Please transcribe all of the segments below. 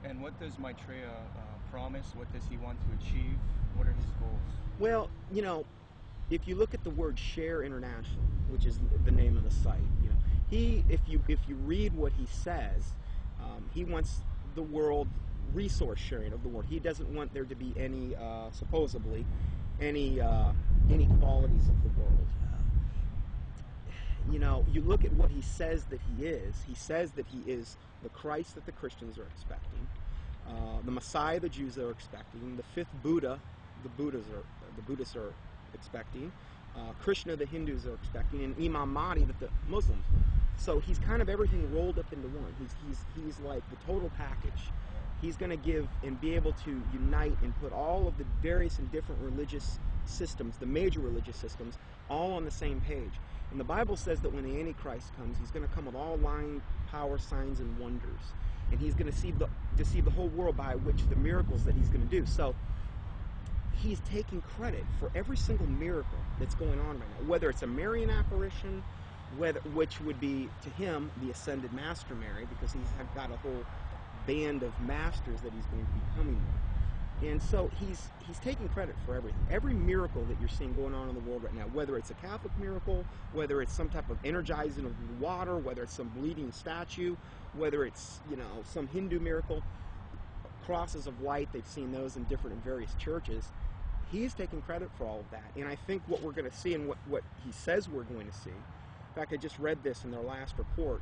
And what does Maitreya promise? What does he want to achieve? What are his goals? Well, if you look at the word Share International, which is the name of the site, if you read what he says, he wants the world resource sharing of the world. He doesn't want there to be any, supposedly, any inequalities of the world. You look at what he says that he is. He says that he is the Christ that the Christians are expecting, the Messiah the Jews are expecting, the fifth Buddha the Buddhists are expecting, Krishna the Hindus are expecting, and Imam Mahdi that the Muslims. So he's kind of everything rolled up into one. He's like the total package. He's going to give and be able to unite and put all of the various and different religious systems, the major religious systems, all on the same page. And the Bible says that when the Antichrist comes, he's going to come with all lying power, signs, and wonders. And he's going to deceive the whole world by which the miracles that he's going to do. So he's taking credit for every single miracle that's going on right now, whether it's a Marian apparition, which would be to him the ascended Master Mary, because he's got a whole band of masters that he's going to be coming with. And so he's taking credit for everything. Every miracle that you're seeing going on in the world right now, whether it's a Catholic miracle, whether it's some type of energizing of water, whether it's some bleeding statue, whether it's, some Hindu miracle, crosses of light, they've seen those in different and various churches. He's taking credit for all of that. And I think what we're going to see and what he says we're going to see, in fact, I just read this in their last report,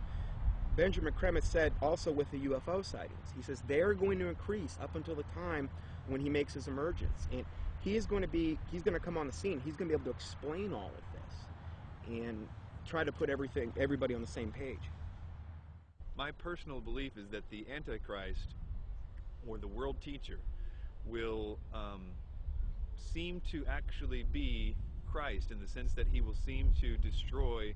Benjamin Kremitz said also with the UFO sightings, he says they're going to increase up until the time when he makes his emergence. And he's going to come on the scene. He's going to be able to explain all of this and try to put everybody on the same page. My personal belief is that the Antichrist, or the world teacher, will seem to actually be Christ, in the sense that he will seem to destroy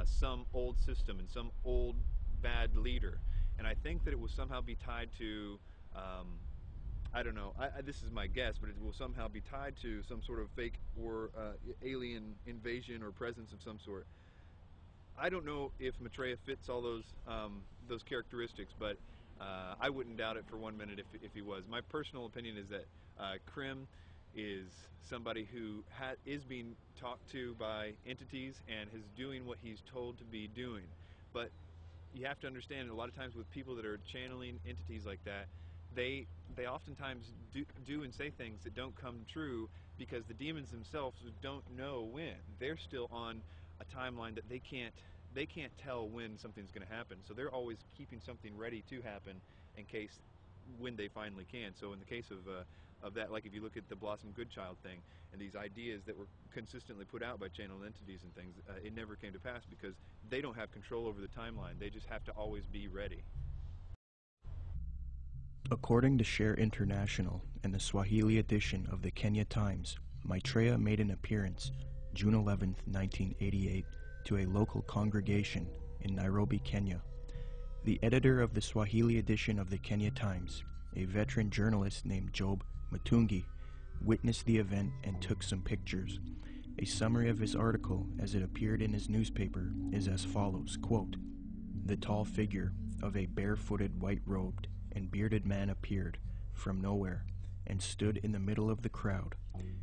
some old system and some old bad leader. And I think that it will somehow be tied to, I don't know, this is my guess, but it will somehow be tied to some sort of fake or alien invasion or presence of some sort. I don't know if Maitreya fits all those characteristics, but I wouldn't doubt it for 1 minute if he was. My personal opinion is that Krim is somebody who is being talked to by entities and is doing what he's told to be doing. But you have to understand, a lot of times with people that are channeling entities like that, they oftentimes do and say things that don't come true, because the demons themselves don't know when. They're still on a timeline that they can't tell when something's going to happen. So they're always keeping something ready to happen in case when they finally can. So in the case of that, like if you look at the Blossom Goodchild thing and these ideas that were consistently put out by channeled entities and things, it never came to pass because they don't have control over the timeline. They just have to always be ready. According to Share International and the Swahili edition of the Kenya Times, Maitreya made an appearance June 11, 1988, to a local congregation in Nairobi, Kenya. The editor of the Swahili edition of the Kenya Times, a veteran journalist named Job Matungi, witnessed the event and took some pictures. A summary of his article as it appeared in his newspaper is as follows, quote, "The tall figure of a barefooted, white-robed and bearded man appeared from nowhere and stood in the middle of the crowd.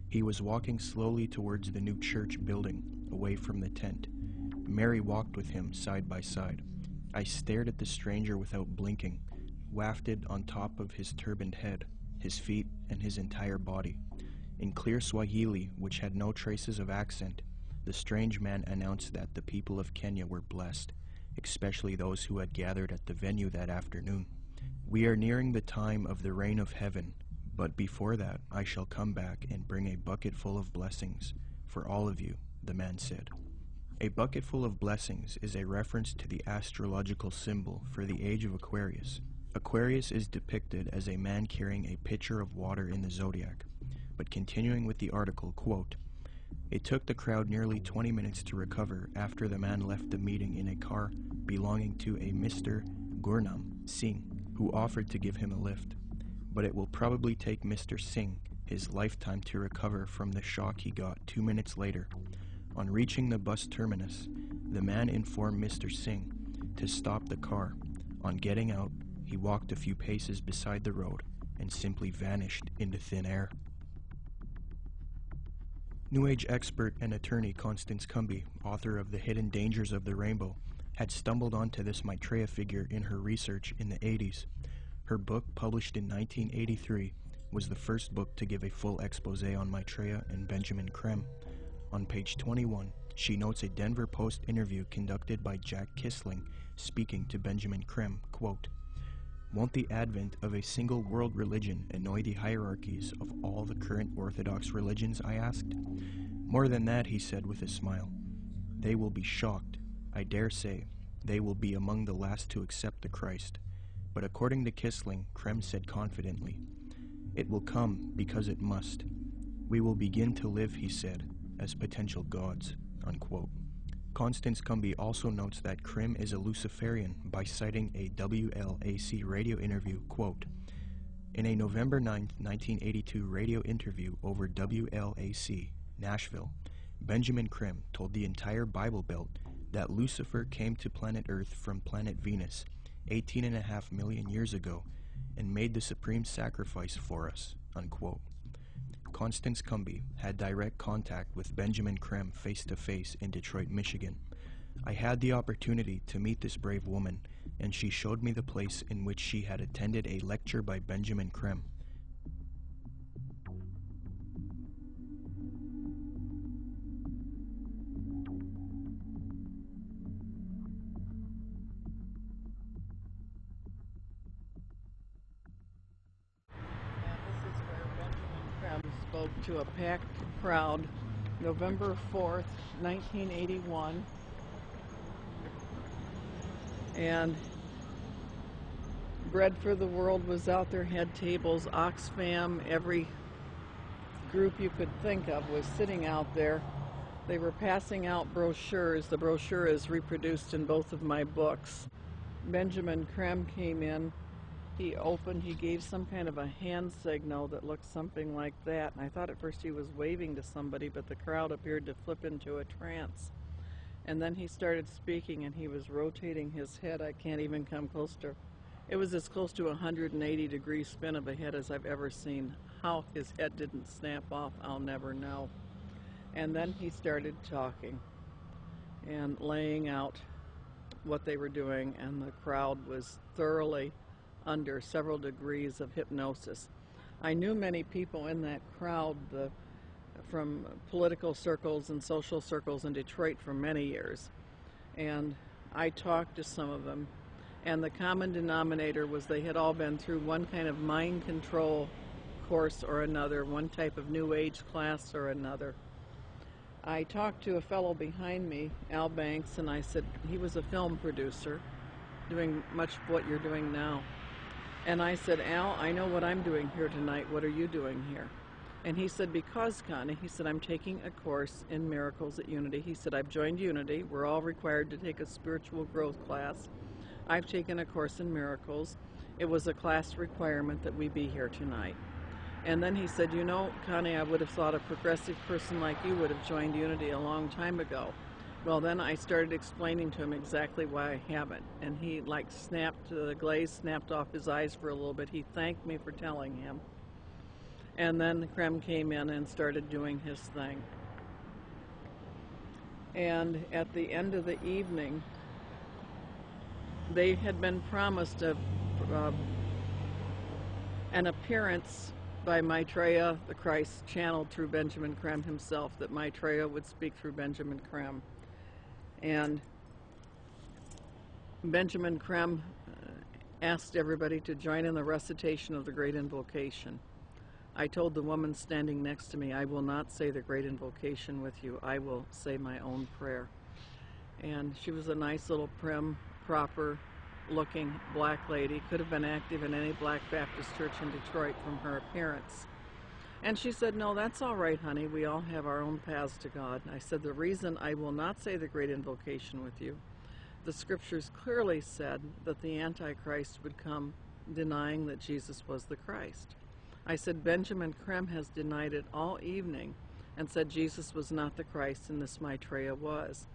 He was walking slowly towards the new church building, away from the tent. Mary walked with him side by side. I stared at the stranger without blinking, wafted on top of his turbaned head, his feet, and his entire body. In clear Swahili, which had no traces of accent, the strange man announced that the people of Kenya were blessed, especially those who had gathered at the venue that afternoon. We are nearing the time of the reign of heaven, but before that I shall come back and bring a bucket full of blessings for all of you," the man said. A bucket full of blessings is a reference to the astrological symbol for the age of Aquarius. Aquarius is depicted as a man carrying a pitcher of water in the zodiac. But continuing with the article, quote, "It took the crowd nearly 20 minutes to recover after the man left the meeting in a car belonging to a Mr. Gurnam Singh, who offered to give him a lift. But it will probably take Mr. Singh his lifetime to recover from the shock he got 2 minutes later. On reaching the bus terminus, the man informed Mr. Singh to stop the car. On getting out, he walked a few paces beside the road and simply vanished into thin air. New Age expert and attorney Constance Cumby, author of The Hidden Dangers of the Rainbow, had stumbled onto this Maitreya figure in her research in the 80s. Her book, published in 1983, was the first book to give a full expose on Maitreya and Benjamin Creme. On page 21, she notes a Denver Post interview conducted by Jack Kissling speaking to Benjamin Creme, quote, "Won't the advent of a single world religion annoy the hierarchies of all the current Orthodox religions?" I asked. "More than that," he said with a smile. "They will be shocked. I dare say they will be among the last to accept the Christ." But according to Kissling, Creme said confidently, "It will come because it must. We will begin to live," he said, "as potential gods," unquote. Constance Cumby also notes that Creme is a Luciferian by citing a WLAC radio interview, quote, "In a November 9, 1982 radio interview over WLAC, Nashville, Benjamin Creme told the entire Bible Belt that Lucifer came to planet Earth from planet Venus 18.5 million years ago and made the supreme sacrifice for us," unquote. Constance Cumby had direct contact with Benjamin Creme face-to-face in Detroit, Michigan. I had the opportunity to meet this brave woman, and she showed me the place in which she had attended a lecture by Benjamin Creme. Spoke to a packed crowd November 4th, 1981, and Bread for the World was out there, had tables, Oxfam, every group you could think of was sitting out there. They were passing out brochures. The brochure is reproduced in both of my books. Benjamin Creme came in. He opened, he gave some kind of a hand signal that looked something like that. And I thought at first he was waving to somebody, but the crowd appeared to flip into a trance. And then he started speaking, and he was rotating his head. I can't even come close to, it was as close to a 180-degree spin of a head as I've ever seen. How his head didn't snap off, I'll never know. And then he started talking and laying out what they were doing, and the crowd was thoroughly under several degrees of hypnosis. I knew many people in that crowd from political circles and social circles in Detroit for many years, and I talked to some of them, and the common denominator was they had all been through one kind of mind control course or another, one type of New Age class or another. I talked to a fellow behind me, Al Banks, and I said, he was a film producer doing much of what you're doing now. And I said, "Al, I know what I'm doing here tonight. What are you doing here?" And he said, "Because, Connie," he said, "I'm taking a course in miracles at Unity." He said, "I've joined Unity. We're all required to take a spiritual growth class. I've taken a course in miracles. It was a class requirement that we be here tonight." And then he said, "You know, Connie, I would have thought a progressive person like you would have joined Unity a long time ago." Well, then I started explaining to him exactly why I haven't, and he snapped, the glaze snapped off his eyes for a little bit. He thanked me for telling him. And then Creme came in and started doing his thing. And at the end of the evening, they had been promised an appearance by Maitreya, the Christ, channeled through Benjamin Creme himself, that Maitreya would speak through Benjamin Creme. And Benjamin Creme asked everybody to join in the recitation of the Great Invocation. I told the woman standing next to me, "I will not say the Great Invocation with you. I will say my own prayer." And she was a nice little prim, proper looking black lady, could have been active in any Black Baptist church in Detroit from her appearance. And she said, "No, that's all right, honey. We all have our own paths to God." I said, "The reason I will not say the Great Invocation with you, the scriptures clearly said that the Antichrist would come denying that Jesus was the Christ." I said, "Benjamin Creme has denied it all evening and said Jesus was not the Christ and this Maitreya was."